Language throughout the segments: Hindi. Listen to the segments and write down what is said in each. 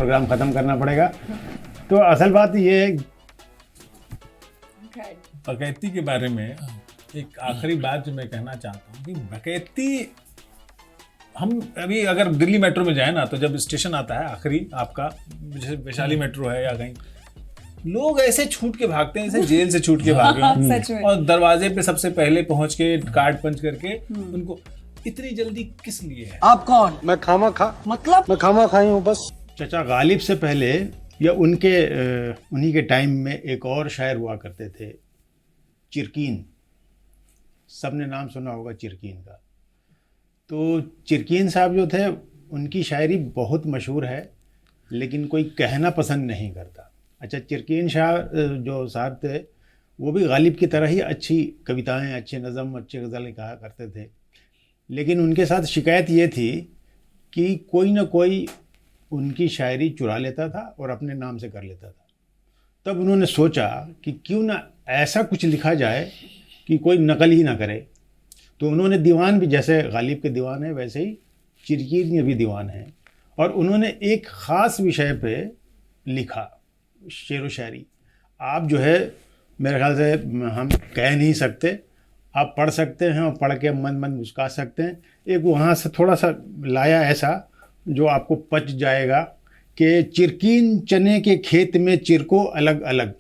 प्रोग्राम ख़त्म करना पड़ेगा। तो असल बात ये है, डकैती के बारे में एक आखिरी बात जो मैं कहना चाहता हूँ कि डकैती, हम अभी अगर दिल्ली मेट्रो में जाए ना, तो जब स्टेशन आता है आखिरी आपका, जैसे वैशाली मेट्रो है या कहीं, लोग ऐसे छूट के भागते हैं जैसे जेल से छूट के भागे हों। और दरवाजे पे सबसे पहले पहुंच के कार्ड पंच करके उनको, इतनी जल्दी किस लिए है? आप कौन? मैं खामा खा, मतलब मैं खामा खाई हूँ बस। चचा गालिब से पहले या उन्हीं के टाइम में एक और शायर हुआ करते थे, चिरकीन। सबने नाम सुना होगा चिरकीन का। तो चिरकीन साहब जो थे, उनकी शायरी बहुत मशहूर है, लेकिन कोई कहना पसंद नहीं करता। अच्छा, चिरकीन शाह जो साहब थे, वो भी गालिब की तरह ही अच्छी कविताएं, अच्छे नज़म, अच्छे गज़लें कहा करते थे, लेकिन उनके साथ शिकायत ये थी कि कोई ना कोई उनकी शायरी चुरा लेता था और अपने नाम से कर लेता था। तब उन्होंने सोचा कि क्यों ना ऐसा कुछ लिखा जाए कि कोई नकल ही ना करे। तो उन्होंने दीवान भी, जैसे गालिब के दीवान है वैसे ही चिरकीन के भी दीवान हैं, और उन्होंने एक ख़ास विषय पे लिखा शेर व शायरी। आप जो है, मेरे ख्याल से हम कह नहीं सकते, आप पढ़ सकते हैं और पढ़ के मन मन मुस्का सकते हैं। एक वहाँ से थोड़ा सा लाया ऐसा जो आपको पच जाएगा कि चिरकीन चने के खेत में चिरको अलग अलग,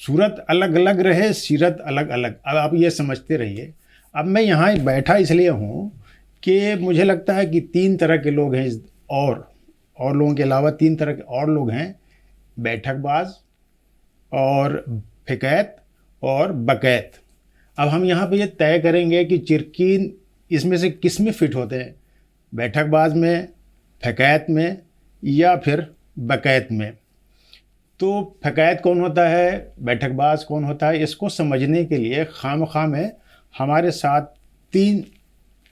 सूरत अलग अलग रहे सीरत अलग अलग। अब आप ये समझते रहिए। अब मैं यहाँ बैठा इसलिए हूँ कि मुझे लगता है कि 3 तरह के लोग हैं, और लोगों के अलावा 3 तरह के और लोग हैं, बैठकबाज और फ़िकैत और बकैत। अब हम यहाँ पे ये तय करेंगे कि चिरकीन इसमें से किस में फ़िट होते हैं, बैठकबाज में, फ़िकैत में, या फिर बकैत में। तो फ़िकैत कौन होता है, बैठकबाज कौन होता है, इसको समझने के लिए खामखा में हमारे साथ 3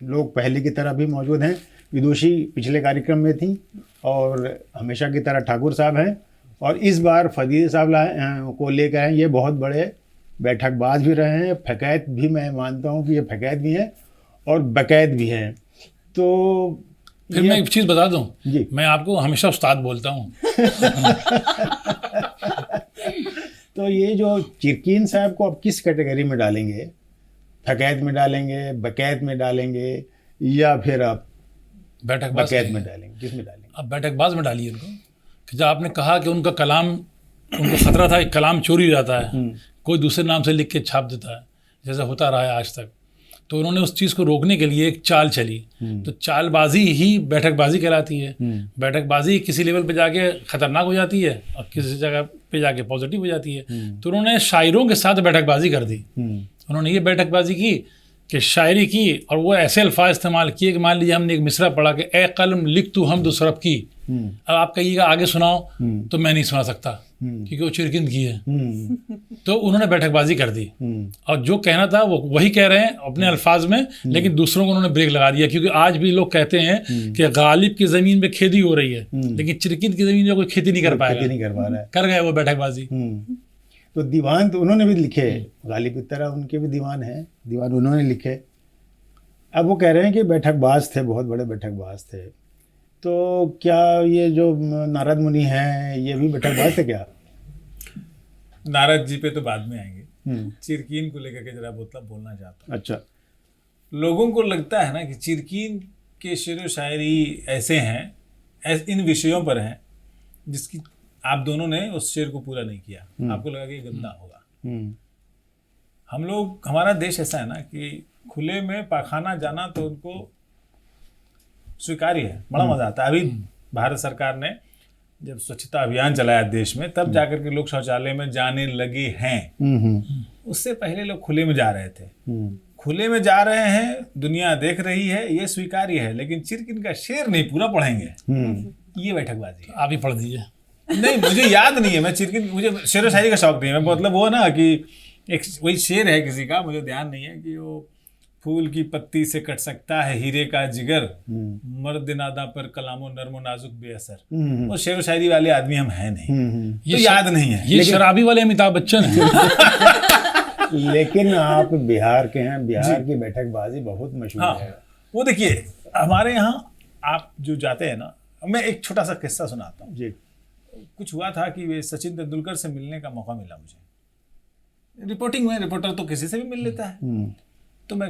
लोग पहले की तरह भी मौजूद हैं। विदुषी पिछले कार्यक्रम में थी और हमेशा की तरह ठाकुर साहब हैं, और इस बार फदील साहब को लेकर आए। ये बहुत बड़े बैठकबाज भी रहे हैं, फ़िकैत भी मैं मानता हूँ कि ये फ़िकैत भी हैं और बकैत भी हैं। तो फिर मैं एक चीज़ बता दूं जी, मैं आपको हमेशा उस्ताद बोलता हूँ। तो ये जो चिरकीन साहब को अब किस कैटेगरी में डालेंगे, फ़िकैत में डालेंगे, बकैत में डालेंगे, या फिर आप बैठकबाज बकैत में डालेंगे, किस में डालेंगे? अब बैठकबाज में डालिए उनको। कि जब आपने कहा कि उनका कलाम, उनको खतरा था कि कलाम चोरी हो जाता है, कोई दूसरे नाम से लिख के छाप देता है, जैसा होता रहा है आज तक, तो उन्होंने उस चीज़ को रोकने के लिए एक चाल चली। तो चालबाजी ही बैठकबाजी कहलाती है। बैठकबाजी किसी लेवल पे जाके ख़तरनाक हो जाती है और किसी जगह पे जाके पॉजिटिव हो जाती है। तो उन्होंने शायरों के साथ बैठकबाजी कर दी। उन्होंने ये बैठकबाजी की कि शायरी की, और वो ऐसे अल्फाज इस्तेमाल किए कि मान लीजिए हमने एक मिसरा पढ़ा कि ए कलम लिख तू हम दुसरब की, अब आप कहिएगा आगे सुनाओ, तो मैं नहीं सुना सकता क्योंकि वो चिरकिन की है। तो उन्होंने बैठकबाजी कर दी, और जो कहना था वो वही कह रहे हैं अपने अल्फाज में, लेकिन दूसरों को उन्होंने ब्रेक लगा दिया। क्योंकि आज भी लोग कहते हैं कि गालिब की ज़मीन पे खेती हो रही है, लेकिन चिरकिन की ज़मीन में कोई खेती नहीं कर पाएगा, नहीं कर पा रहा है, कर गए वो बैठकबाजी। तो दीवान तो उन्होंने भी लिखे, गालिब की तरह उनके भी दीवान हैं, दीवान उन्होंने लिखे। अब वो कह रहे हैं कि बैठकबाज थे, बहुत बड़े बैठकबाज थे। तो क्या ये जो नारद मुनि हैं, ये भी बैठकबाज थे क्या? नारद जी पे तो बाद में आएंगे, चिरकीन को लेकर के जरा बोलना चाहता हूँ। अच्छा, लोगों को लगता है ना कि चिरकीन के शेर व शायरी ऐसे हैं, इन विषयों पर हैं जिसकी आप दोनों ने उस शेर को पूरा नहीं किया, आपको लगा कि ये गंदा होगा। हम लोग, हमारा देश ऐसा है ना कि खुले में पाखाना जाना तो उनको स्वीकार्य है, बड़ा मजा आता है। अभी भारत सरकार ने जब स्वच्छता अभियान चलाया देश में, तब जाकर के लोग शौचालय में जाने लगे हैं। उससे पहले लोग खुले में जा रहे थे। खुले में जा रहे हैं, दुनिया देख रही है, ये स्वीकार्य है, लेकिन चिरकिन का शेर नहीं पूरा पढ़ेंगे, ये बैठकबाजी। आप ही पढ़ दीजिए। नहीं, मुझे याद नहीं है, मैं चिरकिन, मुझे शेर व शायरी का शौक नहीं है। मतलब वो ना कि एक वही शेर है किसी का, मुझे ध्यान नहीं है, कि वो फूल की पत्ती से कट सकता है हीरे का जिगर, मर्द नादा पर कलामो नर्मो नाजुक बेअसर। वो शेर व शायरी वाले आदमी हम हैं नहीं, ये तो याद नहीं है। ये शराबी वाले अमिताभ बच्चन है। लेकिन आप बिहार के हैं, बिहार की बैठकबाजी बहुत मशहूर है। वो देखिए, हमारे यहाँ आप जो जाते हैं ना, मैं एक छोटा सा किस्सा सुनाता हूँ। जी। कुछ हुआ था कि वे सचिन तेंदुलकर से मिलने का मौका मिला मुझे। रिपोर्टिंग में रिपोर्टर तो किसी से भी मिल लेता है। तो मैं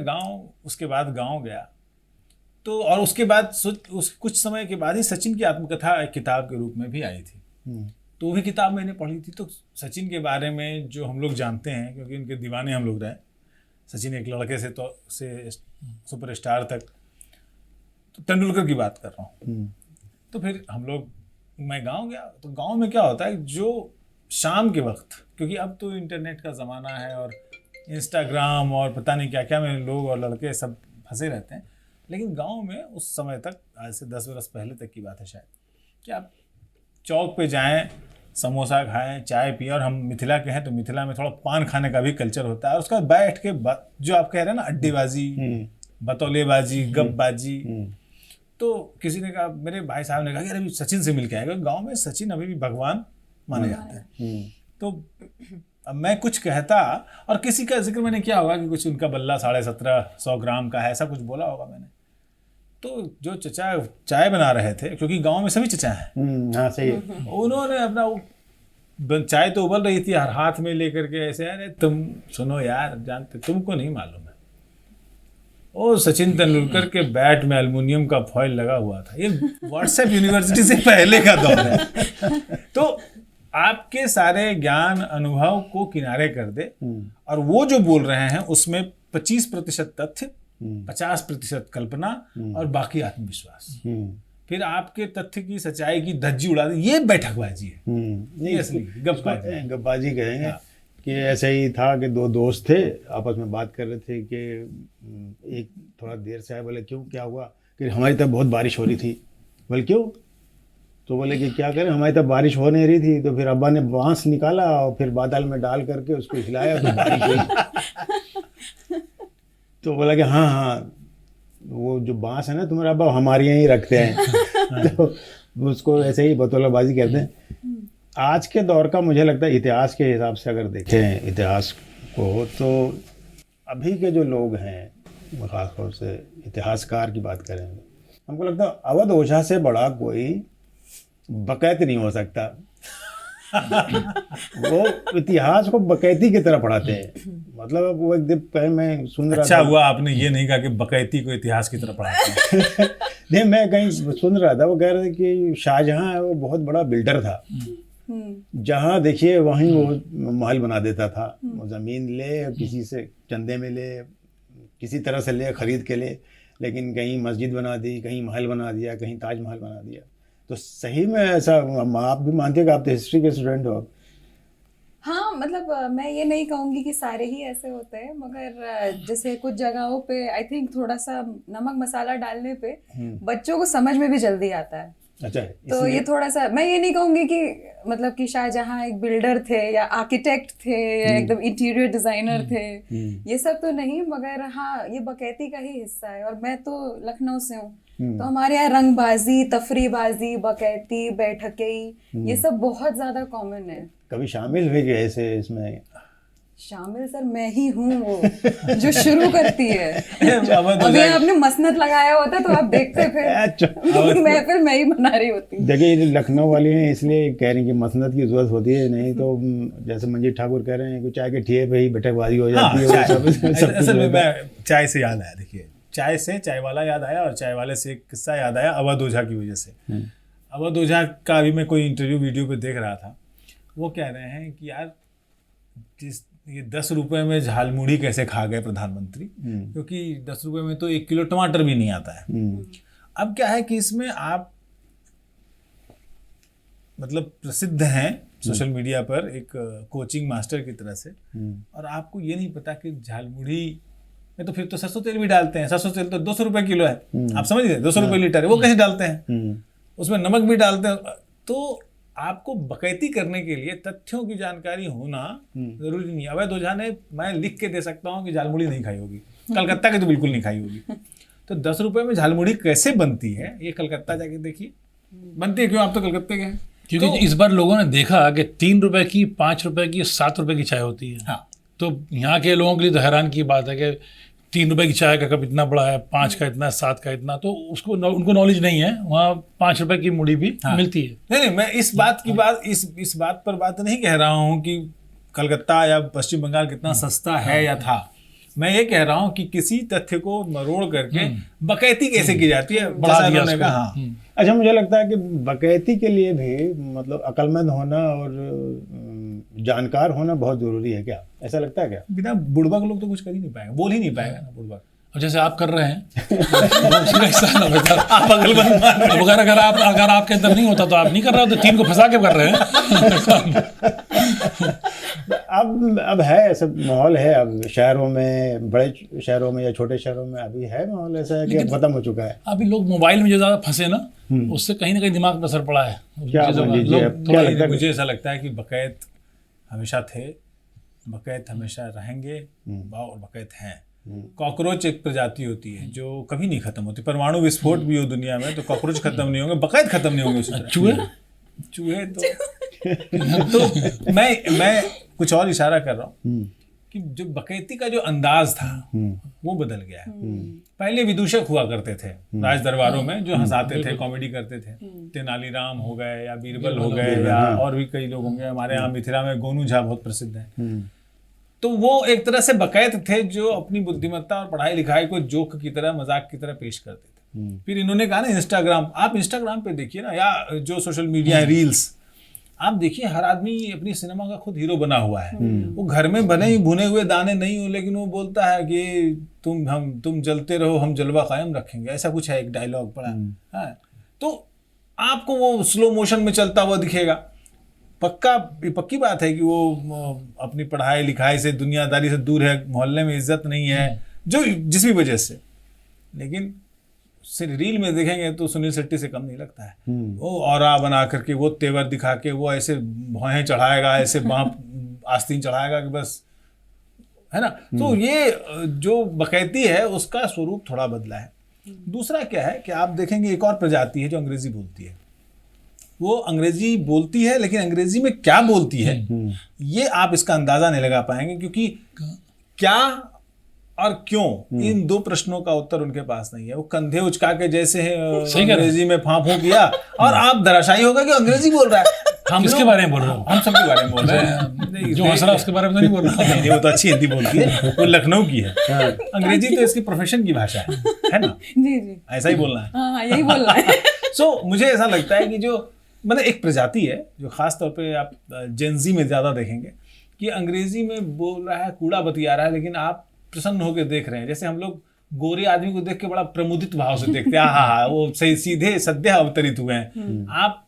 उसके बाद गाँव गया। तो और उसके बाद कुछ समय के बाद ही सचिन की आत्मकथा एक किताब के रूप में भी आई थी। तो वही किताब मैंने पढ़ी थी। तो सचिन के बारे में जो हम लोग जानते हैं, क्योंकि उनके दीवाने हम लोग रहे, सचिन एक लड़के से सुपरस्टार तक, तो तेंदुलकर की बात कर रहा हूँ। तो फिर मैं गांव गया। तो गांव में क्या होता है, जो शाम के वक्त, क्योंकि अब तो इंटरनेट का ज़माना है और इंस्टाग्राम और पता नहीं क्या क्या में लोग और लड़के सब फंसे रहते हैं, लेकिन गांव में उस समय तक, आज से 10 वर्ष पहले तक की बात है शायद, कि आप चौक पे जाएं, समोसा खाएं, चाय पिए। और हम मिथिला के हैं तो मिथिला में थोड़ा पान खाने का भी कल्चर होता है। और उसका बैठ के जो आप कह रहे हैं ना, अड्डेबाजी, बतौलेबाजी, गपबाजी। तो किसी ने कहा, मेरे भाई साहब ने कहा कि अरे सचिन से मिल के आएगा। गाँव में सचिन अभी भी भगवान माने जाते हैं। तो अब मैं कुछ कहता और किसी का जिक्र मैंने किया होगा कि कुछ उनका बल्ला 1750 ग्राम का है, ऐसा कुछ बोला होगा मैंने। तो जो चचा चाय बना रहे थे, क्योंकि गांव में सभी चचा हैं, हाँ सही है, उन्होंने अपना चाय तो उबल रही थी, हर हाथ में लेकर के ऐसे, अरे तुम सुनो यार, जानते तुमको नहीं मालूम है, ओ सचिन तेंदुलकर के बैट में एल्युमिनियम का फॉइल लगा हुआ था। ये व्हाट्सएप यूनिवर्सिटी से पहले का दौर है। तो आपके सारे ज्ञान अनुभव को किनारे कर दे और वो जो बोल रहे हैं उसमें 25% तथ्य, 50% कल्पना और बाकी आत्मविश्वास। फिर आपके तथ्य की सच्चाई की धज्जी उड़ा दे, ये बैठकबाजी है। नहीं असली गपबाजी कहेंगे। हाँ। कि ऐसे ही था कि दो दोस्त थे, आपस में बात कर रहे थे कि एक थोड़ा देर से आए। बोले क्यों, क्या हुआ? कि हमारी तरफ बहुत बारिश हो रही थी। बोले क्यों? तो बोले कि क्या करें, हमारी तरफ बारिश हो नहीं रही थी। तो फिर अब्बा ने बांस निकाला और फिर बादल में डाल करके उसको हिलाया तो बारिश हुई। तो बोला कि हाँ, वो जो बांस है ना तुम्हारे अब्बा, हमारे यहाँ ही रखते हैं। तो उसको ऐसे ही बतौलाबाजी कहते हैं। आज के दौर का मुझे लगता है, इतिहास के हिसाब से अगर देखें इतिहास को, तो अभी के जो लोग हैं, खासतौर से इतिहासकार की बात करें, हमको लगता है अवध ओझा से बड़ा कोई बकैत नहीं हो सकता। वो इतिहास को बकैती की तरह पढ़ाते हैं। मतलब वो एक दिन पहले मैं सुन रहा था। अच्छा हुआ आपने ये नहीं कहा कि बकैती को इतिहास की तरह पढ़ाते हैं। नहीं, मैं कहीं सुन रहा था, वो कह रहे थे कि शाहजहां है वो बहुत बड़ा बिल्डर था। जहाँ देखिए वहीं वो महल बना देता था। वो ज़मीन ले, किसी से चंदे में ले, किसी तरह से ले, खरीद के ले, लेकिन कहीं मस्जिद बना दी, कहीं महल बना दिया, कहीं ताजमहल बना दिया। तो सही में ऐसा आप भी मानते हैं कि आप तो हिस्ट्री के स्टूडेंट हो? हाँ, मतलब मैं ये नहीं कहूँगी कि सारे ही ऐसे होते हैं, मगर जैसे कुछ जगहों पे आई थिंक थोड़ा सा नमक मसाला डालने पे बच्चों को समझ में भी जल्दी आता है। अच्छा, तो ये थोड़ा सा, मैं ये नहीं कहूँगी कि मतलब कि शाहजहां एक बिल्डर थे या आर्किटेक्ट थे या एकदम इंटीरियर डिजाइनर थे, ये सब तो नहीं, मगर हाँ ये बकैती का ही हिस्सा है। और मैं तो लखनऊ से हूँ, तो हमारे यहाँ रंगबाजी, तफरीबाजी, बकैती, बैठकेई, ये सब बहुत ज्यादा कॉमन है। कभी शामिल हुए कि ऐसे इसमें? शामिल सर मैं ही हूँ वो जो शुरू करती है। अभी आपने मसनद लगाया होता तो आप देखते फिर मैं ही बना रही होती। देखिए लखनऊ वाली हैं इसलिए कह रही कि मसनद की जरूरत होती है, नहीं तो जैसे मंजीत ठाकुर कह रहे हैं कि चाय के ठिए पे ही बैठकबाजी हो जाती है। असल में मैं चाय से याद आया, देखिए चाय से चाय वाला याद आया और चाय वाले से एक किस्सा याद आया अवध ओझा की वजह से। अवध ओझा का अभी मैं कोई इंटरव्यू वीडियो पे देख रहा था, वो कह रहे हैं कि यार ये 10 रुपए में झालमुड़ी कैसे खा गए प्रधानमंत्री, क्योंकि 10 रुपए में तो 1 किलो टमाटर भी नहीं आता है। अब क्या है कि इसमें आप मतलब प्रसिद्ध हैं सोशल मीडिया पर एक कोचिंग मास्टर की तरह से, और आपको ये नहीं पता कि झालमुड़ी में तो फिर तो सरसों तेल भी डालते हैं। सरसों तेल तो 200 रुपए किलो है, आप समझ गए, 200 रुपए लीटर है, वो कैसे डालते हैं, उसमें नमक भी डालते हैं। तो आपको बकैती करने के लिए तथ्यों की जानकारी होना जरूरी नहीं है। अवध ओझा ने, मैं लिख के दे सकता हूँ कि झालमुड़ी नहीं खाई होगी, कलकत्ता की तो बिल्कुल नहीं खाई होगी। तो 10 रुपए में झालमुड़ी कैसे बनती है ये कलकत्ता जाके देखिए, बनती है। क्यों, आप तो कलकत्ते के हैं। क्योंकि तो इस बार लोगों ने देखा कि 3 रुपए की, 5 रुपए की, 7 रुपए की चाय होती है। हाँ। तो यहाँ के लोगों के लिए तो हैरान की बात है कि ₹3 की चाय का कप इतना बड़ा है, 5 का इतना, 7 का इतना, तो उसको उनको नॉलेज नहीं है। वहाँ ₹5 की मुड़ी भी मिलती है। नहीं, मैं इस बात पर बात नहीं कह रहा हूँ कि कलकत्ता या पश्चिम बंगाल कितना सस्ता है या था। मैं ये कह रहा हूँ कि किसी तथ्य को मरोड़ करके बकैती कैसे की जाती है, बढ़ा जैसा दिया उन्होंने उसको। कहा। हाँ। अच्छा, मुझे लगता है कि बकैती के लिए भी मतलब अक्लमंद होना और जानकार होना बहुत ज़रूरी है क्या? ऐसा लगता है क्या? बिना बुड़बक लोग तो कुछ कर ही नहीं पाएंगे, बोल ही नहीं पाएगा ना बुड़बक। और जैसे आप कर रहे हैं उसी का हिस्सा है ना बेटा। आप अकलमंद मान रहे अब अगर आपके अंदर नहीं होता तो आप नहीं कर रहे हो, तो 3 को फंसा के कर रहे हैं। अब है ऐसा माहौल है, अब शहरों में, बड़े शहरों में या छोटे शहरों में अभी है माहौल ऐसा है कि अब खत्म हो चुका है। अभी लोग मोबाइल में जो ज़्यादा फंसे ना, उससे कहीं ना कहीं दिमाग पर असर पड़ा है। क्या चीज़ों मान का। लीजिए, लोग अब क्या लगता है? मुझे ऐसा लगता है कि बकैत हमेशा थे, बकैत हमेशा रहेंगे और बकैत हैं। कॉकरोच एक प्रजाति होती है जो कभी नहीं खत्म होती। परमाणु विस्फोट भी हो दुनिया में तो कॉकरोच खत्म नहीं होंगे, बकैत खत्म नहीं होंगे उसी तरह। चूहे तो मैं कुछ और इशारा कर रहा हूँ कि जो बकैती का जो अंदाज था वो बदल गया है। पहले विदूषक हुआ करते थे राज दरबारों में, जो हंसाते थे, कॉमेडी करते थे। तेनालीराम हो गए या बीरबल हो गए या और भी कई लोग होंगे। हमारे यहाँ मिथिला में गोनू झा बहुत प्रसिद्ध है। तो वो एक तरह से बकैत थे जो अपनी बुद्धिमत्ता और पढ़ाई लिखाई को जोक की तरह, मजाक की तरह पेश करते थे। फिर इन्होंने कहा ना इंस्टाग्राम, आप इंस्टाग्राम पे देखिए ना, या जो सोशल मीडिया है, रील्स, आप देखिए हर आदमी अपनी सिनेमा का खुद हीरो बना हुआ है। वो घर में भले ही भुने हुए दाने नहीं हो, लेकिन वो बोलता है कि तुम जलते रहो, हम जलवा कायम रखेंगे, ऐसा कुछ है एक डायलॉग पड़ा है। तो आपको वो स्लो मोशन में चलता हुआ दिखेगा। पक्की बात है कि वो अपनी पढ़ाई लिखाई से, दुनियादारी से दूर है, मोहल्ले में इज्जत नहीं है, जो जिस भी वजह से, लेकिन रील में देखेंगे तो सुनील शेट्टी से कम नहीं लगता है। वो ऑरा बना करके, वो तेवर दिखा के, वो ऐसे भौहें चढ़ाएगा, ऐसे आस्तीन चढ़ाएगा कि बस, है ना। तो ये जो बकैती है उसका स्वरूप थोड़ा बदला है। दूसरा क्या है कि आप देखेंगे एक और प्रजाति है जो अंग्रेजी बोलती है। वो अंग्रेजी बोलती है, लेकिन अंग्रेजी में क्या बोलती है ये आप इसका अंदाजा नहीं लगा पाएंगे, क्योंकि क्या और क्यों, इन दो प्रश्नों का उत्तर उनके पास नहीं है। वो कंधे उचका के जैसे अंग्रेजी में फांफू किया और आप धराशायी होगा कि अंग्रेजी बोल रहा है। हम किसके बारे में बोल रहे हो? हम सबके बारे में बोल रहे हैं। जो हंस रहा है उसके बारे में नहीं बोल रहा। नहीं, वो तो अच्छी हिंदी बोलती है, वो लखनऊ की है। अंग्रेजी तो इसकी प्रोफेशन की भाषा है ना। जी ऐसा ही बोलना है। हाँ, यही बोलना है। सो मुझे ऐसा लगता है कि जो मतलब एक प्रजाति है जो खास तौर पे आप जेनजी में ज़्यादा देखेंगे कि अंग्रेजी में बोल रहा है, कूड़ा बतिया रहा है, लेकिन आप प्रसन्न होकर देख रहे हैं। जैसे हम लोग गोरे आदमी को देख के बड़ा प्रमुदित भाव से देखते हैं, हाँ, वो सही सीधे सद्य अवतरित हुए हैं। आप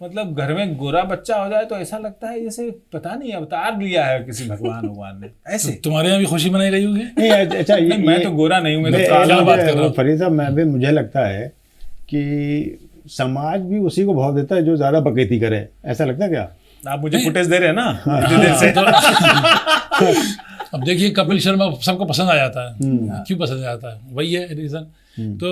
मतलब घर में गोरा बच्चा हो जाए तो ऐसा लगता है जैसे पता नहीं अवतार लिया है किसी भगवान ने। ऐसे तुम्हारे यहाँ भी खुशी मनाई गई होगी? नहीं, अच्छा, मैं तो गोरा नहीं हूँ, मैं तो काला बात कर रहा हूँ। फरीद साहब, मैं भी, मुझे लगता है कि समाज भी उसी को भाव देता है जो ज्यादा बकैती करे। ऐसा लगता है क्या? आप मुझे फुटेज दे रहे हैं ना इतनी देर से। अब देखिए, कपिल शर्मा सबको पसंद आ जाता है। क्यों पसंद आ जाता है? वही है रीज़न। तो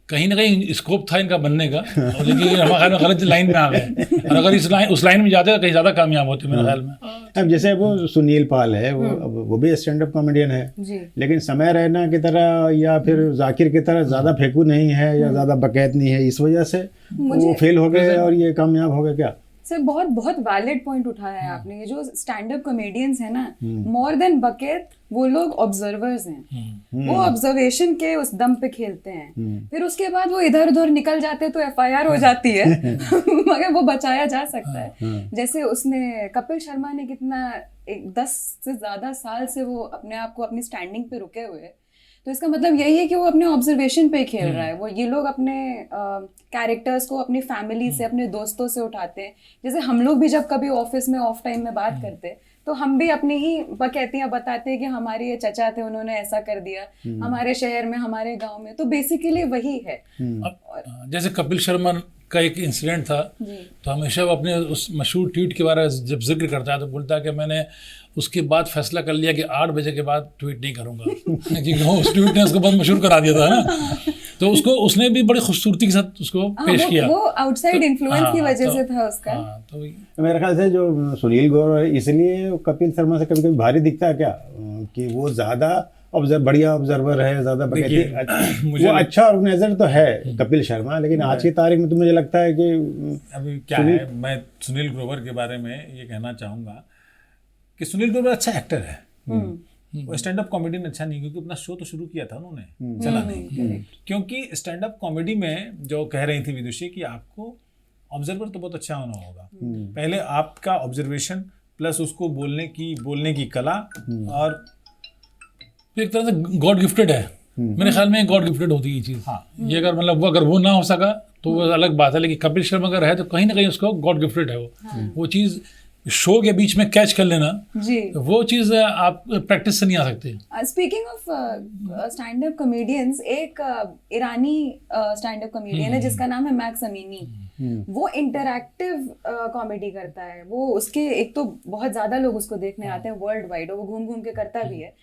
कहीं ना कहीं स्कोप था इनका बनने का, लेकिन हमारे ख्याल में गलत लाइन में आ गए। और अगर उस लाइन में जाते तो कहीं ज़्यादा कामयाब होते मेरे ख्याल में। अब जैसे वो सुनील पाल है, वो भी स्टैंड अप कॉमेडियन है, लेकिन समय रैना की तरह या फिर जाकिर की तरह ज़्यादा फेंकू नहीं है या ज़्यादा बकैत नहीं है। इस वजह से वो फेल हो गए और ये कामयाब हो गए क्या? सर, बहुत बहुत वैलिड पॉइंट उठाया है आपने। ये जो स्टैंड अप कॉमेडियंस है ना, मोर देन बकेट, वो लोग ऑब्जर्वर्स हैं। वो ऑब्जर्वेशन के उस दम पे खेलते हैं। फिर उसके बाद वो इधर उधर निकल जाते हैं तो एफआईआर हो जाती है। मगर वो बचाया जा सकता है। जैसे उसने, कपिल शर्मा ने कितना 10 से ज़्यादा साल से वो अपने आप को अपनी स्टैंडिंग पे रुके हुए, तो इसका मतलब यही है कि वो अपने ऑब्जर्वेशन पे खेल रहा है। वो ये लोग अपने कैरेक्टर्स को अपनी फैमिली से, अपने दोस्तों से उठाते हैं। जैसे हम लोग भी जब कभी ऑफिस में ऑफ टाइम में बात करते हैं तो हम भी अपनी ही बकैतियाँ बताते हैं कि हमारे ये चचा थे, उन्होंने ऐसा कर दिया हमारे शहर में, हमारे गांव में। तो बेसिकली वही है। जैसे कपिल शर्मा का एक इंसिडेंट था, तो हमेशा वो अपने उस मशहूर ट्वीट के बारे में जब जिक्र करता है तो बोलता है कि मैंने उसके बाद फैसला कर लिया कि 8 बजे के बाद ट्वीट नहीं करूंगा। क्योंकि उस ट्वीट ने उसको बहुत मशहूर करा दिया था ना। तो उसने भी बड़ी खूबसूरती के साथ उसको पेश किया। वो आउटसाइड इन्फ्लुएंस की वजह से था उसका। तो मेरे ख्याल से जो सुनील गौर है, इसलिए कपिल शर्मा से कभी कभी भारी दिखता है क्या, कि वो ज़्यादा बढ़िया ऑब्जर्वर है, ज़्यादा देखिए, वो अच्छा ऑर्गेनाइजर तो है कपिल शर्मा, लेकिन आज की तारीख में तो मुझे लगता है कि अभी क्या है, मैं सुनील ग्रोवर के बारे में ये कहना चाहूँगा कि सुनील ग्रोवर अच्छा एक्टर है, वो स्टैंड अप कॉमेडी में अच्छा नहीं, क्योंकि अपना शो तो शुरू किया था उन्होंने, चला नहीं। क्योंकि स्टैंड अप कॉमेडी में जो कह रही थी विदुषी कि आपको ऑब्जर्वर तो बहुत अच्छा होना होगा, पहले आपका ऑब्जर्वेशन प्लस उसको बोलने की कला, और एक तरह से गॉड गिफ्टेड है। मेरे ख्याल में गॉड गिफ्टेड होती है ये चीज़। हाँ। ये अगर वो ना हो सका तो वो अलग बात है, लेकिन कपिल शर्मा अगर है तो कहीं ना कहीं उसको गॉड गिफ्टेड है वो चीज़ शो के बीच में कैच कर लेना जी, वो चीज़ आप प्रैक्टिस से नहीं आ सकते। Speaking of stand up comedians, एक ईरानी स्टैंड अप कॉमेडियन है जिसका नाम है मैक्स अमीनी। वो इंटरैक्टिव कॉमेडी करता है। वो उसके एक तो बहुत ज्यादा लोग उसको देखने आते हैं वर्ल्ड वाइड, और वो घूम घूम के करता भी है।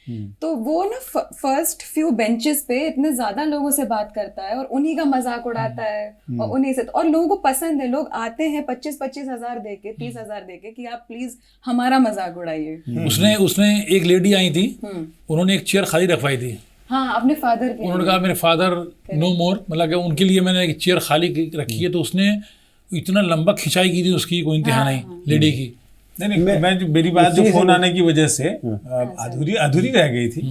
तो वो ना फर्स्ट फ्यू बेंचेस पे इतने ज्यादा लोगों से बात करता है और उन्हीं का मजाक उड़ाता है, और उन्हीं से, और लोगों को पसंद है। लोग आते हैं 25-25 हजार दे के, 30 हजार दे के कि आप प्लीज हमारा मजाक उड़ाइए। उसने एक लेडी आई थी, उन्होंने एक चेयर खाली रखवाई थी। हाँ, अपने फादर के उन्होंने कहा मेरे फादर नो मोर, मतलब कि उनके लिए मैंने एक चेयर खाली रखी है। तो उसने इतना लंबा खिंचाई की थी उसकी, कोई इंतहा नहीं लेडी की। नहीं, मेरी बात जो फोन आने की वजह से अधूरी रह गई थी।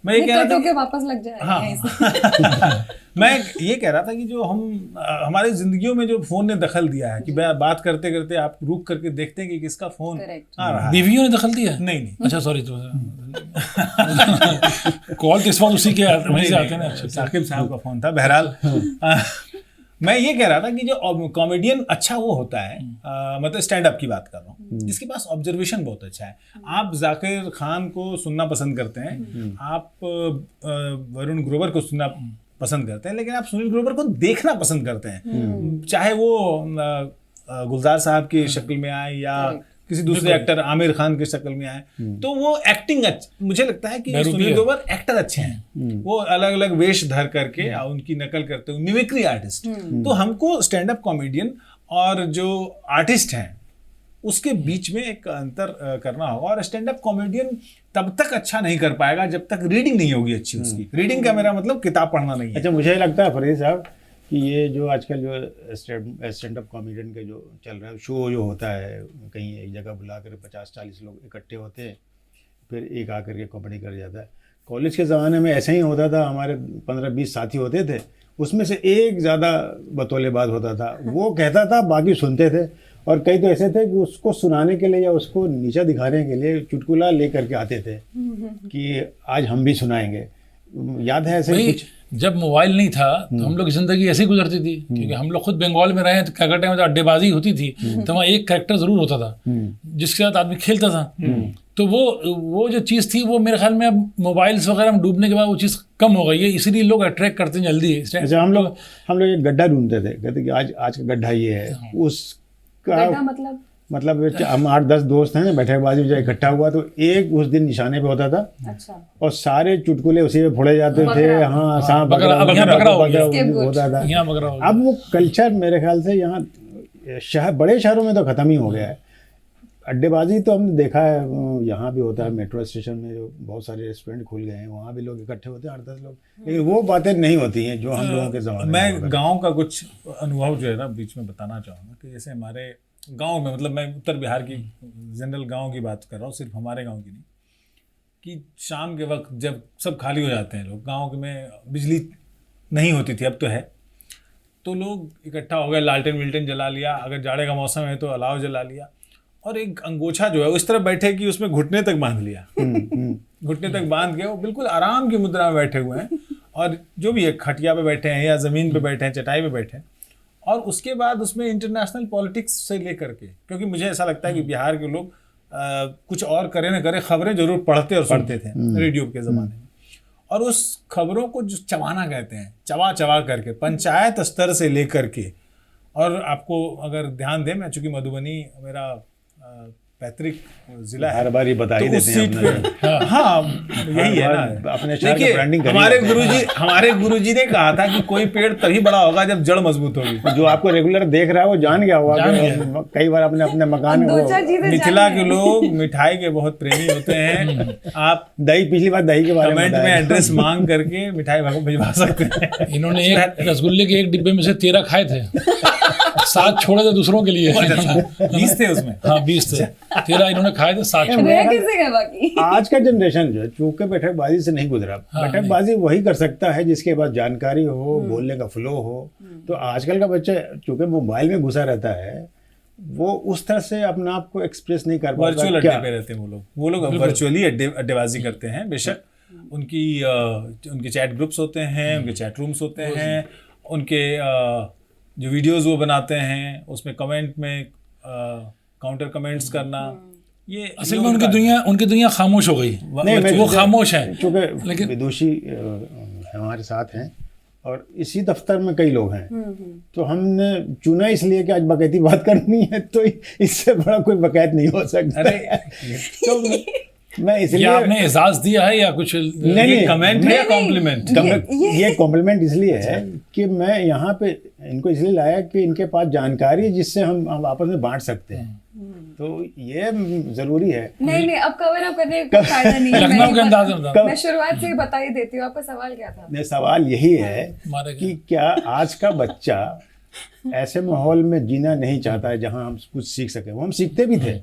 मैं ये कह रहा था कि वापस लग जाए। हाँ मैं ये कह रहा था कि जो हमारी जिंदगियों में जो फोन ने दखल दिया है कि बात करते करते आप रुक करके देखते हैं कि किसका फोन आ रहा है। बीवियों ने दखल दिया? नहीं। अच्छा सॉरी, तो कॉल किस बात उसी के वहीं से आते हैं ना। साकिब साहब का फोन था। बहरहाल मैं ये कह रहा था कि जो कॉमेडियन अच्छा वो होता है, मतलब स्टैंड अप की बात कर रहा हूँ, जिसके पास ऑब्जर्वेशन बहुत अच्छा है। आप जाकिर खान को सुनना पसंद करते हैं, आप वरुण ग्रोवर को सुनना पसंद करते हैं, लेकिन आप सुनील ग्रोवर को देखना पसंद करते हैं, चाहे वो गुलजार साहब की शक्ल में आए या किसी दूसरे एक्टर आमिर खान की शक्ल में आए। तो वो एक्टिंग मुझे लगता है कि सुनील ग्रोवर एक्टर अच्छे हैं, वो अलग अलग वेश धर करके उनकी नकल करते हुए मिमिक्री आर्टिस्ट। तो हमको स्टैंड अप कॉमेडियन और जो आर्टिस्ट हैं उसके बीच में एक अंतर करना होगा। और स्टैंड अप कॉमेडियन तब तक अच्छा नहीं कर पाएगा जब तक रीडिंग नहीं होगी अच्छी उसकी। रीडिंग का मेरा मतलब किताब पढ़ना नहीं है। अच्छा, मुझे लगता है फरीद साहब कि ये जो आजकल जो स्टैंड अप कॉमेडियन के जो चल रहा है शो जो होता है, कहीं एक जगह बुला कर 50-40 लोग इकट्ठे होते हैं, फिर एक आकर के कॉमेडी कर जाता है। कॉलेज के ज़माने में ऐसा ही होता था, हमारे 15-20 साथी होते थे, उसमें से एक ज़्यादा बतौलेबाज होता था, वो कहता था बाकी सुनते थे। और कई तो ऐसे थे कि उसको सुनाने के लिए या उसको नीचा दिखाने के लिए चुटकुला ले करके आते थे कि आज हम भी सुनाएंगे। याद है ऐसे कुछ? जब मोबाइल नहीं था तो हम लोग की जिंदगी ऐसी गुजरती थी, क्योंकि हम लोग खुद बंगाल में रहे हैं, तो कैलकाटा में जो अड्डेबाजी होती थी तो वहाँ एक कैरेक्टर जरूर होता था जिसके साथ आदमी खेलता था। तो वो जो चीज़ थी वो मेरे ख्याल में अब मोबाइल्स वगैरह में डूबने के बाद वो चीज़ कम हो गई है, इसीलिए लोग अट्रैक्ट करते हैं जल्दी। अच्छा, हम लोग एक गड्ढा ढूंढते थे, कहते कि आज का गड्ढा ये है। उसका मतलब हम 8-10 दोस्त हैं, बैठकबाजी में इकट्ठा हुआ तो एक उस दिन निशाने पे होता था। अच्छा। और सारे चुटकुले उसी में फोड़े जाते थे। हाँ, सांप बकरा होता था। अब वो कल्चर मेरे ख्याल से यहाँ बड़े शहरों में तो ख़त्म ही हो गया है। अड्डेबाजी तो हमने देखा है, यहाँ भी होता है, मेट्रो स्टेशन में जो बहुत सारे रेस्टोरेंट खुल गए हैं वहाँ भी लोग इकट्ठे होते हैं 8-10 लोग, लेकिन वो बातें नहीं होती हैं जो हम लोगों के ज़माने में। मैं गाँव का कुछ अनुभव जो है ना बीच में बताना चाहूँगा कि जैसे हमारे गांव में, मतलब मैं उत्तर बिहार की जनरल गांव की बात कर रहा हूँ, सिर्फ हमारे गांव की नहीं, कि शाम के वक्त जब सब खाली हो जाते हैं, लोग गांव में बिजली नहीं होती थी, अब तो है, तो लोग इकट्ठा हो गए, लालटेन विल्टेन जला लिया, अगर जाड़े का मौसम है तो अलाव जला लिया, और एक अंगोछा जो है उस तरह बैठे कि उसमें घुटने तक बांध लिया। घुटने तक बांध के वो बिल्कुल आराम की मुद्रा में बैठे हुए हैं, और जो भी है खटिया पे बैठे हैं या ज़मीन पे बैठे हैं, चटाई पे बैठे हैं। और उसके बाद उसमें इंटरनेशनल पॉलिटिक्स से लेकर के, क्योंकि मुझे ऐसा लगता है कि बिहार के लोग कुछ और करे न करे खबरें जरूर पढ़ते और सुनते थे रेडियो के ज़माने में, और उस खबरों को जो चबाना कहते हैं, चबा करके पंचायत स्तर से लेकर के, और आपको अगर ध्यान दें, मैं चूँकि मधुबनी मेरा पैतृक जिला है। हर बार ये बता ही तो उस देते हैं सीट अपना। पे हाँ यही है ना। अपने शहर का देखिए ब्रांडिंग करिए। हमारे गुरुजी ने कहा था कि कोई पेड़ तभी बड़ा होगा जब जड़ मजबूत होगी। जो आपको रेगुलर देख रहा है वो जान गया होगा कि कई बार अपने अपने मकान में दो वो चार चीजें मिथिला जान के गए। लोग मिठाई के बहुत प्रेमी होते हैं। आप दही, पिछली बार दही के बारे में कमेंट में बताया। एड्रेस मांग करके मिठाई भिजवा सकते हैं। इन्होंने एक रसगुल्ले के एक डिब्बे में से 13 खाए थे, 7 छोड़े थे दूसरों के लिए। 20 थे उसमें। हाँ 20 थे, 13 इन्होंने खाए थे, 7 छोड़े। रह किसे गए बाकी? आज का जनरेशन जो है चूंकि बैठकबाजी से नहीं गुजरा। बैठकबाजी वही कर सकता है जिसके पास जानकारी हो, बोलने का फ्लो हो। तो आजकल का बच्चा चूंकि मोबाइल में घुसा रहता है, वो उस तरह से अपने आप को एक्सप्रेस नहीं कर पाता। वर्चुअल अड्डे क्या पे रहते हैं वो लोग वर्चुअली अड्डेबाजी करते हैं। बेशक उनके चैट ग्रुप्स होते हैं, उनके चैट रूम्स होते हैं, उनके जो वीडियोस वो बनाते हैं उसमें कमेंट में काउंटर कमेंट्स करना, ये असल में उनकी दुनिया खामोश हो गई। नहीं, वो खामोश है। चूंकि लेकिन- विदुषी हमारे साथ हैं और इसी दफ्तर में कई लोग हैं, तो हमने चुना इसलिए कि आज बकैती बात करनी है, तो इससे बड़ा कोई बकैत नहीं हो सकता। अरे तो मैं ये इसलिए आपने एजाज दिया है या कुछ? ये कमेंट है या कॉम्प्लीमेंट? ये कॉम्प्लीमेंट इसलिए है कि मैं यहाँ पे इनको इसलिए लाया कि इनके पास जानकारी है जिससे हम आपस में बांट सकते हैं। तो ये जरूरी है। नहीं अब कवर अप करने का फायदा नहीं है। लखनऊ के अंदाज में बता। मैं शुरुआत से ही बता ही देती हूँ। आपका सवाल क्या था? नहीं, सवाल यही है हमारे कि क्या आज का बच्चा ऐसे माहौल में जीना नहीं चाहता है जहां हम कुछ सीख सके। वो हम सीखते भी थे,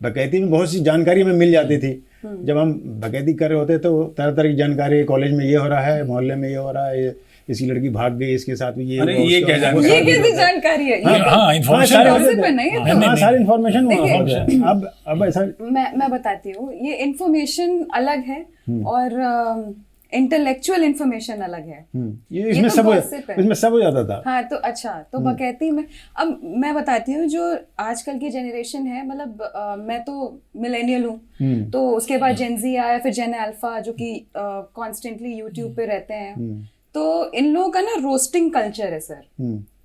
बकैती में बहुत सी जानकारी हमें मिल जाती थी। जब हम बकैती कर रहे होते तो तरह तरह की जानकारी, कॉलेज में ये हो रहा है, मोहल्ले में ये हो रहा है, इसकी लड़की भाग गई, इसके साथ भी ये अरे हुआ, ये उसके क्या साथ वो जानकारी? ये कैसी जानकारी है? ये हाँ इन्फॉर्मेशन सारे है। होते थे। पे नहीं है हाँ, सारी इन्फॉर्मेशन देखिए, अब ऐसा मैं बताती हूँ। ये इन्फॉर्मेशन अलग है और इंटेलेक्चुअल इन्फॉर्मेशन अलग है। ये ये इसमें तो सब gossip है। इसमें सब हो जाता था। हाँ तो अच्छा, तो बकैती में अब मैं बताती हूँ जो आजकल की जनरेशन है, मतलब मैं तो मिलेनियल हूँ, तो उसके बाद जेन जी आया, फिर जेन अल्फा जो कि कॉन्स्टेंटली यूट्यूब पे रहते हैं। तो इन लोगों का ना रोस्टिंग कल्चर है सर।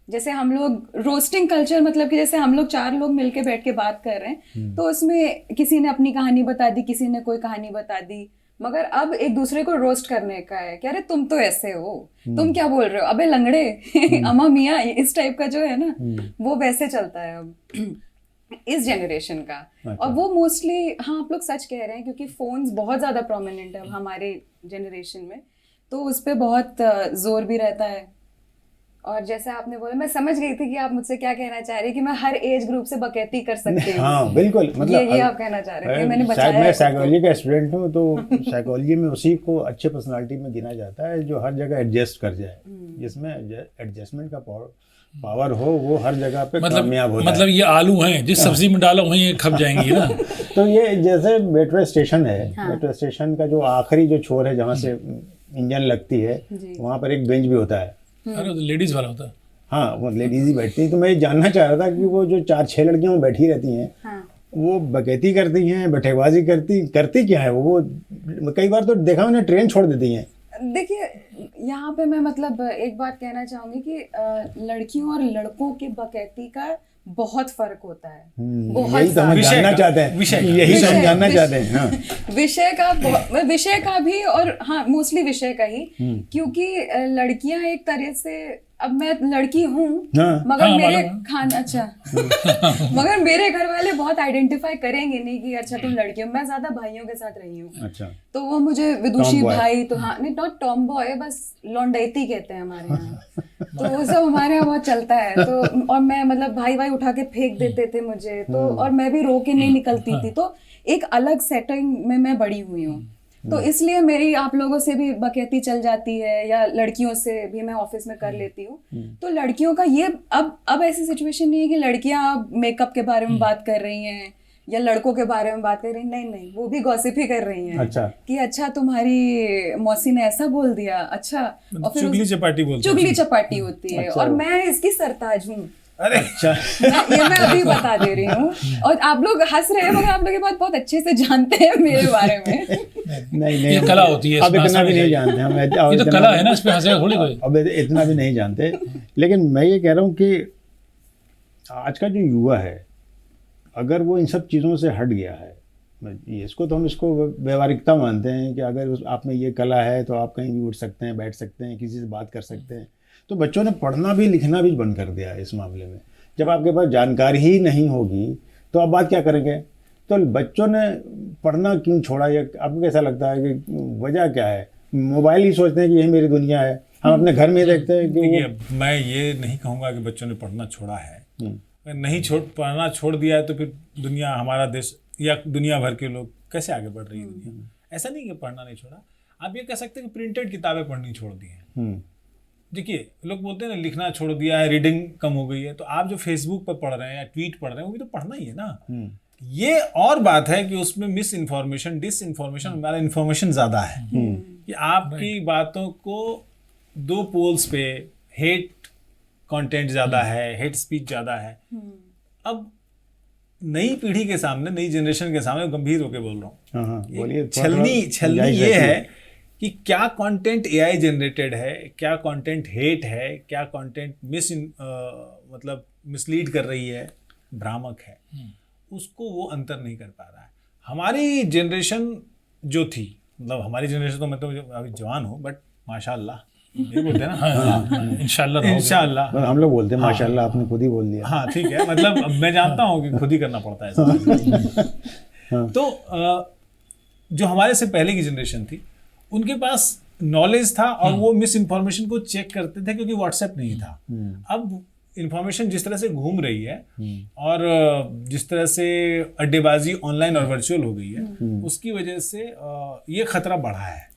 जैसे हम लोग रोस्टिंग कल्चर मतलब कि जैसे हम लोग 4 लोग मिलके बैठ के बात कर रहे हैं, तो उसमें किसी ने अपनी कहानी बता दी, किसी ने कोई कहानी बता दी, मगर अब एक दूसरे को रोस्ट करने का है कि अरे तुम तो ऐसे हो, तुम क्या बोल रहे हो, अबे लंगड़े, अम्मा मियाँ, इस टाइप का जो है ना, वो वैसे चलता है अब इस जनरेशन का। और वो मोस्टली, हाँ आप लोग सच कह रहे हैं, क्योंकि फोन्स बहुत ज़्यादा प्रोमिनेंट है हमारे जनरेशन में, तो उस पर बहुत जोर भी रहता है। और जैसे आपने बोला, मैं समझ गई थी कि आप मुझसे क्या कहना चाह रहे हैं कि मैं हर एज ग्रुप से बकैती कर सकती हूँ। हाँ बिल्कुल, मतलब ये आप कहना चाह रहे थे, मैंने बचाया मैं है साइकोलॉजी का स्टूडेंट हूँ, तो साइकोलॉजी में उसी को अच्छे पर्सनालिटी में गिना जाता है जो हर जगह एडजस्ट कर जाए, जिसमें एडजस्टमेंट का पावर हो, वो हर जगह पे कामयाब होता है। मतलब ये आलू हैं, जिस सब्जी में डालो वहीं ये खप जाएंगी ना। तो ये जैसे मेट्रो स्टेशन है, मेट्रो स्टेशन का जो आखिरी जो छोर है जहाँ से इंजन लगती है, वहाँ पर एक बेंच भी होता है। अरे तो लेडीज वाला होता है। हाँ, वो लेडीज ही बैठती हैं। तो मैं ये जानना चाह रहा था कि वो जो 4-6 लड़कियां वो बैठी रहती हैं, वो बकैती करती हैं, बटेबाजी करती क्या है वो कई बार तो देखा मैंने ट्रेन छोड़ देती हैं। देखिए यहाँ पे मैं मतलब एक बात कहना चाहूंगी कि लड़कियों और लड़कों के बकैती का बहुत फर्क होता है। बहुत यही तो हम विषय जानना का- चाहते हैं, विषय का- यही तो हम विषय- जानना विषय- चाहते हैं। हाँ। विषय का भी, और हाँ मोस्टली विषय का ही, क्योंकि लड़कियां एक तरह से, अब मैं लड़की हूँ, हाँ। मगर हाँ, मेरे मालूम है। खान अच्छा मगर मेरे घर वाले बहुत आइडेंटिफाई करेंगे नहीं कि अच्छा तुम लड़की हो। मैं ज्यादा भाइयों के साथ रही हूँ, अच्छा, तो वो मुझे विदुषी Tomboy। भाई, तो हाँ नहीं, नॉट टॉम बॉय, बस लौंडैती कहते हैं हमारे यहाँ। तो वो सब हमारे यहाँ बहुत चलता है। तो और मैं मतलब भाई उठा के फेंक देते थे मुझे, तो और मैं भी रो के नहीं निकलती थी। तो एक अलग सेटिंग में मैं बड़ी हुई हूँ, तो इसलिए मेरी आप लोगों से भी बकैती चल जाती है, या लड़कियों से भी मैं ऑफिस में कर लेती हूँ। तो लड़कियों का ये अब ऐसी सिचुएशन नहीं है कि लड़कियां मेकअप के बारे में बात कर रही हैं या लड़कों के बारे में बात कर रही हैं। नहीं, वो भी गॉसिप ही कर रही हैं। अच्छा। कि अच्छा तुम्हारी मौसी ने ऐसा बोल दिया, अच्छा, और फिर चुगली चपाटी बोलते हैं। चुगली चपाटी होती है। अच्छा। और मैं इसकी सरताज हूँ। अरे अच्छा। ये मैं अभी बता दे रही हूँ, और आप लोग हंस रहे हैं, मगर आप लोग ये बात बहुत अच्छे से जानते हैं मेरे बारे में। नहीं ये कला होती है, अब इसमें इतना भी आसानी नहीं है। जानते हम। ये तो कला है ना, इस पे हंसेगा थोड़ी कोई। अब इतना भी नहीं जानते, लेकिन मैं ये कह रहा हूँ कि आज का जो युवा है, अगर वो इन सब चीज़ों से हट गया है, इसको तो हम इसको व्यवहारिकता मानते हैं कि अगर आप में ये कला है तो आप कहीं भी उठ सकते हैं, बैठ सकते हैं, किसी से बात कर सकते हैं। तो बच्चों ने पढ़ना भी लिखना भी बंद कर दिया है इस मामले में। जब आपके पास जानकारी ही नहीं होगी तो आप बात क्या करेंगे? तो बच्चों ने पढ़ना क्यों छोड़ा? ये आपको कैसा लगता है कि वजह क्या है? मोबाइल ही सोचते हैं कि यही मेरी दुनिया है। हम अपने घर में देखते हैं कि देखिए, मैं ये नहीं कहूँगा कि बच्चों ने पढ़ना छोड़ा है। अगर नहीं पढ़ना छोड़ दिया है तो फिर दुनिया, हमारा देश या दुनिया भर के लोग कैसे आगे बढ़ रही है दुनिया? ऐसा नहीं कि पढ़ना नहीं छोड़ा, आप ये कह सकते हैं कि प्रिंटेड किताबें पढ़नी छोड़ दी हैं। देखिए, लोग बोलते हैं ना लिखना छोड़ दिया है, रीडिंग कम हो गई है, तो आप जो फेसबुक पर पढ़ रहे हैं या ट्वीट पढ़ रहे हैं वो भी तो पढ़ना ही है ना। ये और बात है कि उसमें मिस इन्फॉर्मेशन, डिस इन्फॉर्मेशन, हमारा इन्फॉर्मेशन ज़्यादा है कि आपकी बातों को दो पोल्स पे हेट कंटेंट ज़्यादा है, हेट स्पीच ज़्यादा है। अब नई पीढ़ी के सामने, नई जनरेशन के सामने गंभीर होकर बोल रहा हूँ, छलनी ये है कि क्या कंटेंट एआई जनरेटेड है, क्या कंटेंट हेट है, क्या कंटेंट मतलब मिसलीड कर रही है, भ्रामक है, उसको वो अंतर नहीं कर पा रहा है। हमारी जनरेशन जो थी, मतलब हमारी जनरेशन तो मैं तो अभी जवान हूँ, बट माशाल्लाह ये बोलते हैं ना, इंशाल्लाह हम लोग बोलते हैं माशाल्लाह, आपने खुद ही बोल दिया। हाँ ठीक है, मतलब मैं जानता हूँ कि खुद ही करना पड़ता है। तो जो हमारे से पहले की जनरेशन थी उनके पास नॉलेज था और वो मिस इन्फॉर्मेशन को चेक करते थे क्योंकि व्हाट्सएप नहीं था। अब इन्फॉर्मेशन जिस तरह से घूम रही है और जिस तरह से अड्डेबाजी ऑनलाइन और वर्चुअल हो गई है, उसकी वजह से ये खतरा बढ़ा है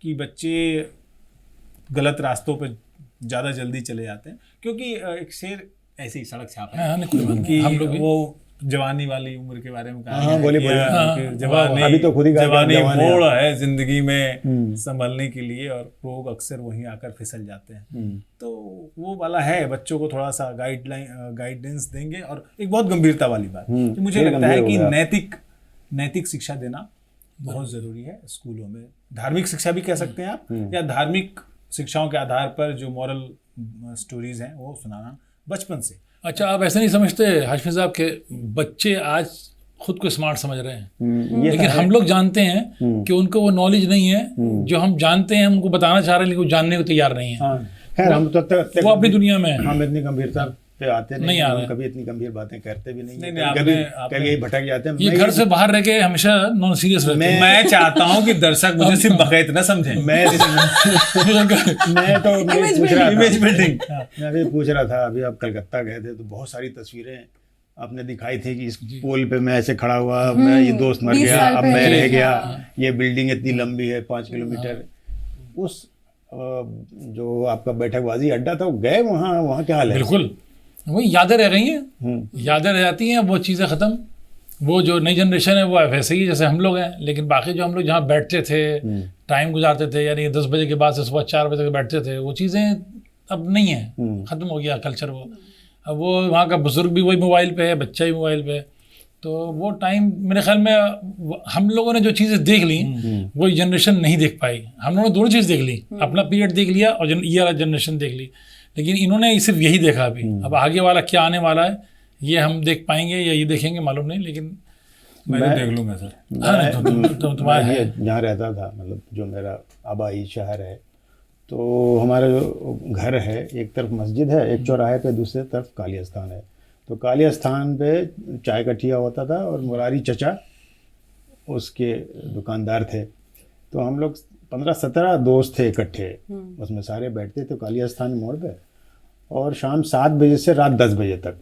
कि बच्चे गलत रास्तों पे ज़्यादा जल्दी चले जाते हैं। क्योंकि एक शेर ऐसे ही सड़क छाप है कि हम लोग वो जवानी वाली उम्र के बारे में कहा, जवानी अभी तो खुद ही जवानी मोड़ है जिंदगी में संभलने के लिए, और लोग अक्सर वहीं आकर फिसल जाते हैं। तो वो वाला है, बच्चों को थोड़ा सा गाइडेंस देंगे। और एक बहुत गंभीरता वाली बात कि मुझे लगता है कि नैतिक शिक्षा देना बहुत ज़रूरी है स्कूलों में। धार्मिक शिक्षा भी कह सकते हैं आप, या धार्मिक शिक्षाओं के आधार पर जो मॉरल स्टोरीज हैं वो सुनाना बचपन से। अच्छा, आप ऐसा नहीं समझते हाशमी साहब के बच्चे आज खुद को स्मार्ट समझ रहे हैं, लेकिन हम लोग जानते हैं कि उनको वो नॉलेज नहीं है जो हम जानते हैं, उनको बताना चाह रहे हैं लेकिन वो जानने को तैयार नहीं है। खैर, हम तो वो अपनी दुनिया में हम इतनी गंभीरता पे आते नहीं हम कभी इतनी गंभीर बातें करते भी नहीं, कभी भटक जाते हैं। ये घर से बाहर रह के हमेशा नॉन सीरियस रहते हैं। मैं चाहता हूँ कि दर्शक मुझे सिर्फ बकैत न समझें। मैं तो पूछ रहा था अभी आप कलकत्ता गए थे तो बहुत सारी तस्वीरें आपने दिखाई थी कि इस पोल पे मैं ऐसे खड़ा हुआ, मैं ये दोस्त मर गया, अब मैं रह गया, ये बिल्डिंग इतनी लंबी है 5 किलोमीटर। उस जो आपका बैठकबाजी अड्डा था, गए वहाँ क्या हाल है? बिल्कुल वही यादें रह गई हैं, यादें रह जाती हैं, वो चीज़ें ख़त्म। वो जो नई जनरेशन है वो वैसे ही जैसे हम लोग हैं, लेकिन बाकी जो हम लोग जहाँ बैठते थे, टाइम गुजारते थे, यानी 10 बजे के बाद से सुबह 4 बजे तक बैठते थे, वो चीज़ें अब नहीं है, ख़त्म हो गया कल्चर वो। अब वो वहाँ का बुजुर्ग भी वही मोबाइल पे है, बच्चा भी मोबाइल पे है, तो वो टाइम मेरे ख्याल में हम लोगों ने जो चीज़ें देख ली वो जनरेशन नहीं देख पाई। हम लोगों ने दोनों चीज़ देख ली, अपना पीरियड देख लिया और ये वाला जनरेशन देख ली, लेकिन इन्होंने सिर्फ यही देखा अभी। अब आगे वाला क्या आने वाला है ये हम देख पाएंगे या ये देखेंगे मालूम नहीं, लेकिन मैं तो देख लूँगा सर। तुम्हारा जहाँ रहता था, मतलब जो मेरा आबाई शहर है, तो हमारा जो घर है एक तरफ मस्जिद है, एक चौराहे पे दूसरे तरफ काली स्थान है। तो काली स्थान पे चाय का ठिया होता था और मुरारी चचा उसके दुकानदार थे। तो हम लोग 15-17 दोस्त थे इकट्ठे, उसमें सारे बैठते थे काली स्थान मोड़ पे, और शाम 7 बजे से रात 10 बजे तक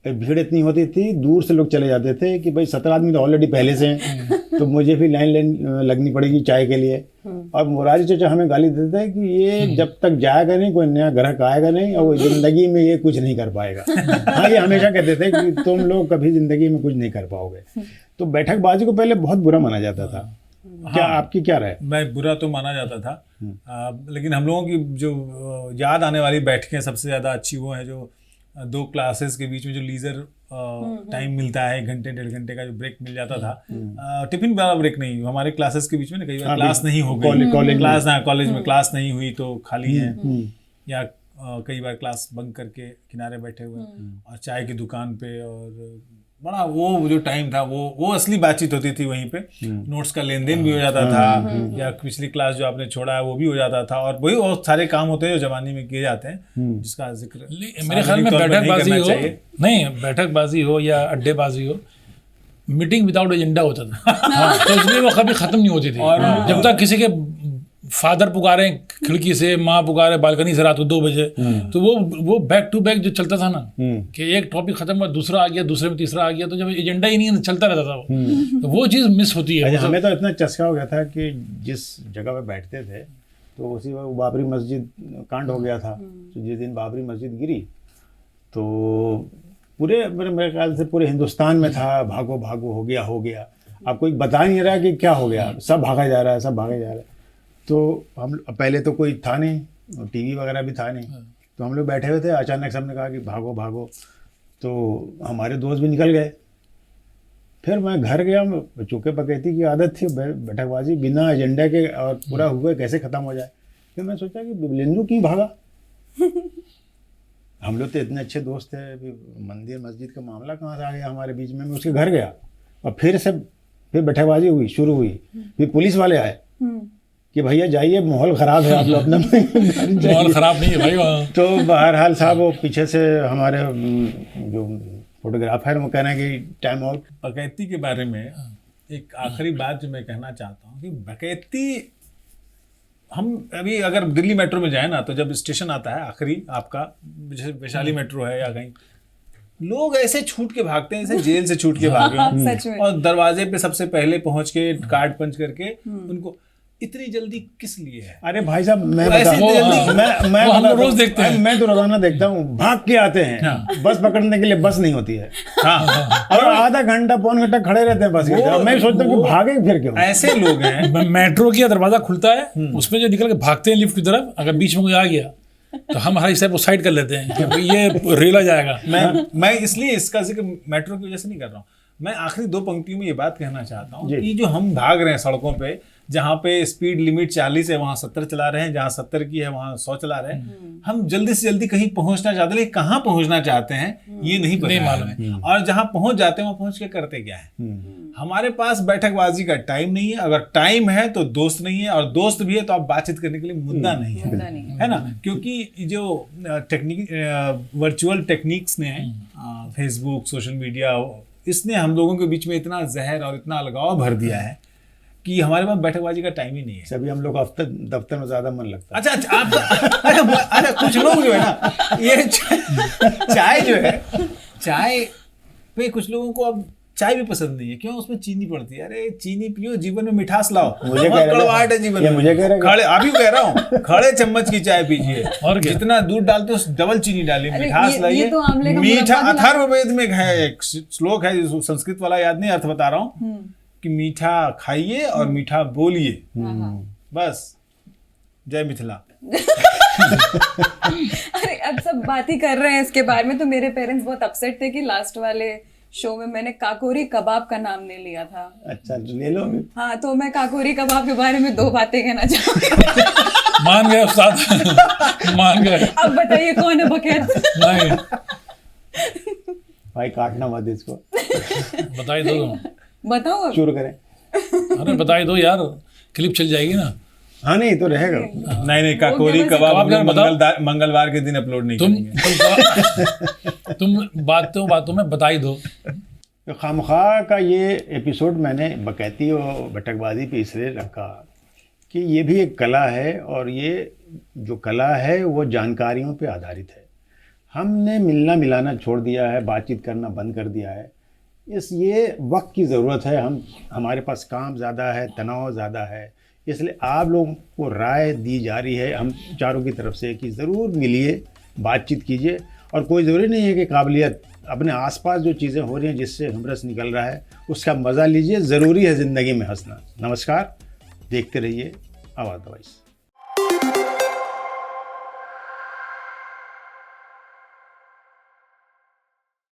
भीड़ इतनी होती थी, दूर से लोग चले जाते थे कि भाई 17 आदमी तो ऑलरेडी पहले से हैं, तो मुझे भी लाइन लगनी पड़ेगी चाय के लिए। और मुरारी चाचा हमें गाली देते थे कि ये जब तक जाएगा नहीं, कोई नया ग्राहक आएगा नहीं, और वो ज़िंदगी में ये कुछ नहीं कर पाएगा। हाँ, ये हमेशा कहते थे कि तुम लोग कभी ज़िंदगी में कुछ नहीं कर पाओगे। तो बैठकबाजी को पहले बहुत बुरा माना जाता था। क्या आपकी क्या राय? मैं बुरा तो माना जाता था, लेकिन हम लोगों की जो याद आने वाली बैठकें सबसे ज़्यादा अच्छी वो है जो 2 क्लासेस के बीच में जो लीजर टाइम मिलता है, 1 घंटे 1.5 घंटे का जो ब्रेक मिल जाता था। टिफिन वाला ब्रेक नहीं, हमारे क्लासेस के बीच में कई बार क्लास नहीं हो गई, कॉलेज में क्लास नहीं हुई तो खाली है, या कई बार क्लास बंक करके किनारे बैठे हुए और चाय की दुकान पे और बड़ा वो जो टाइम था वो असली बातचीत होती थी वहीं पे। नोट्स का लेन देन भी हो जाता था, या पिछली क्लास जो आपने छोड़ा है वो भी हो जाता था, और वही और सारे काम होते हैं जो जमाने में किए जाते हैं, जिसका जिक्र मेरे ख्याल में बैठकबाजी हो, नहीं बैठकबाजी हो या अड्डेबाजी हो, मीटिंग विदाउट एजेंडा होता था। तो इसलिए वो कभी खत्म नहीं होती थी, जब तक किसी के फादर पुकारे खिड़की से, माँ पुकारे बालकनी से रात को 2 बजे, तो वो बैक टू बैक जो चलता था ना, कि एक टॉपिक खत्म हुआ दूसरा आ गया, दूसरे में तीसरा आ गया, तो जब एजेंडा ही नहीं चलता रहता था वो, तो वो चीज़ मिस होती है। हमें तो इतना चस्का हो गया था कि जिस जगह पे बैठते थे तो उसी वक्त बाबरी मस्जिद कांड हो गया था। तो जिस दिन बाबरी मस्जिद गिरी तो पूरे मेरे ख्याल से पूरे हिंदुस्तान में था, भागो भागो हो गया। अब कोई बता नहीं रहा कि क्या हो गया, सब भागा जा रहा है। तो हम पहले तो कोई था नहीं, टीवी वगैरह भी था नहीं, तो हम लोग बैठे हुए थे, अचानक सबने कहा कि भागो, तो हमारे दोस्त भी निकल गए। फिर मैं घर गया, चूँकि बकैती की आदत थी, बैठकबाजी बिना एजेंडा के और पूरा हुए कैसे ख़त्म हो जाए। फिर मैं सोचा कि बिबलेंदु क्यों भागा। हम लोग तो इतने अच्छे दोस्त थे, मंदिर मस्जिद का मामला कहाँ से आ गया हमारे बीच में। मैं उसके घर गया और फिर बैठकबाजी शुरू हुई। फिर पुलिस वाले आए कि भैया जाइए, माहौल ख़राब है, आप लोग अपना माहौल ख़राब नहीं है भाई वहाँ। तो बहरहाल साहब वो पीछे से हमारे जो फोटोग्राफर वो कह रहे हैं कि टाइम आउट। बकैती के बारे में एक आखिरी बात जो मैं कहना चाहता हूँ कि बकैती, हम अभी अगर दिल्ली मेट्रो में जाए ना, तो जब स्टेशन आता है आखिरी आपका, जैसे वैशाली मेट्रो है या कहीं, लोग ऐसे छूट के भागते हैं, जैसे जेल से छूट के भाग रहे हैं, और दरवाजे पे सबसे पहले पहुंच के कार्ड पंच करके उनको, इतनी जल्दी किस लिए है? अरे भाई साहब मैं हम लोग रोज देखते हैं, मैं तो रोजाना देखता हूँ, भाग के आते हैं। बस पकड़ने के लिए बस नहीं होती है, और आधा घंटा पौन घंटा खड़े रहते हैं बस के लिए। मैं सोचता हूँ कि भागे फिर क्यों। ऐसे लोग हैं। मेट्रो का दरवाजा खुलता है, उसमें जो निकल के भागते हैं लिफ्ट की तरफ, अगर बीच में कोई आ गया तो हम हर हिसाब को साइड कर लेते हैं कि भाई ये रेला जाएगा। मैं इसलिए इसका जिक्र मेट्रो की वजह से नहीं कर रहा हूँ। मैं आखिरी 2 पंक्तियों में ये बात कहना चाहता हूँ कि जो हम भाग रहे हैं सड़कों पे, जहाँ पे स्पीड लिमिट 40 है वहाँ 70 चला रहे हैं, जहाँ 70 की है वहाँ 100 चला रहे हैं, हम जल्दी से जल्दी कहीं पहुँचना चाहते हैं, लेकिन कहाँ पहुँचना चाहते हैं ये नहीं मालूम है। और जहाँ पहुँच जाते हैं वहाँ पहुँच के करते क्या है। हमारे पास बैठकबाजी का टाइम नहीं है, अगर टाइम है तो दोस्त नहीं है, और दोस्त भी है तो आप बातचीत करने के लिए मुद्दा नहीं है ना। क्योंकि जो वर्चुअल टेक्निक्स ने, फेसबुक, सोशल मीडिया, इसने हम लोगों के बीच में इतना जहर और इतना अलगाव भर दिया है कि हमारे पास बैठकबाजी का टाइम ही नहीं है। सभी हम लोग दफ्तर में ज्यादा मन लगता है। अच्छा आप अच्छा कुछ लोग जो है ना, ये चाय जो है, चाय पे कुछ लोगों को अब चाय भी पसंद नहीं है। क्यों? उसमें चीनी पड़ती है। अरे चीनी पियो, जीवन में मिठास लाओ। मुझे कड़वाहट है जीवन में। मुझे कह रहे खड़े अभी कह रहा हूँ, खड़े चम्मच की चाय पीजिए, और जितना दूध डालते हो डबल चीनी डालिए, मिठास लाइए। मीठा, अथर्ववेद में है एक श्लोक है, संस्कृत वाला याद नहीं, अर्थ बता रहा हूँ कि मीठा खाइए और मीठा बोलिए, बस। जय मिथिला। अरे अब सब बात ही कर रहे हैं इसके बारे में, तो मेरे पेरेंट्स बहुत अपसेट थे कि लास्ट वाले शो में मैंने काकोरी कबाब का नाम नहीं लिया था। अच्छा ले लो। हाँ, तो मैं काकोरी कबाब के बारे में 2 बातें कहना चाहूँगी। मान गए उस्ताद, मान गए। अब बताइए कौन है बकैत? नहीं भाई काटना मत इसको। बताई दो, बताओ अब। शुरू करें। अरे बताई दो यार, क्लिप चल जाएगी ना। हाँ नहीं तो रहेगा। नहीं काकोरी कबाब हम लोग मंगलवार के दिन अपलोड नहीं करेंगे। तुम बातों में बताई दो। तो खामखा का ये एपिसोड मैंने बकैती और बैठकबाजी पे इसलिए रखा कि ये भी एक कला है, और ये जो कला है वो जानकारियों पे आधारित है। हमने मिलना मिलाना छोड़ दिया है, बातचीत करना बंद कर दिया है। ये वक्त की ज़रूरत है। हमारे पास काम ज़्यादा है, तनाव ज़्यादा है, इसलिए आप लोगों को राय दी जा रही है हम चारों की तरफ से कि ज़रूर मिलिए, बातचीत कीजिए। और कोई ज़रूरी नहीं है कि काबिलियत, अपने आसपास जो चीज़ें हो रही हैं जिससे हुमरस निकल रहा है उसका मज़ा लीजिए। ज़रूरी है ज़िंदगी में हंसना। नमस्कार, देखते रहिए आवाज़ वॉइस।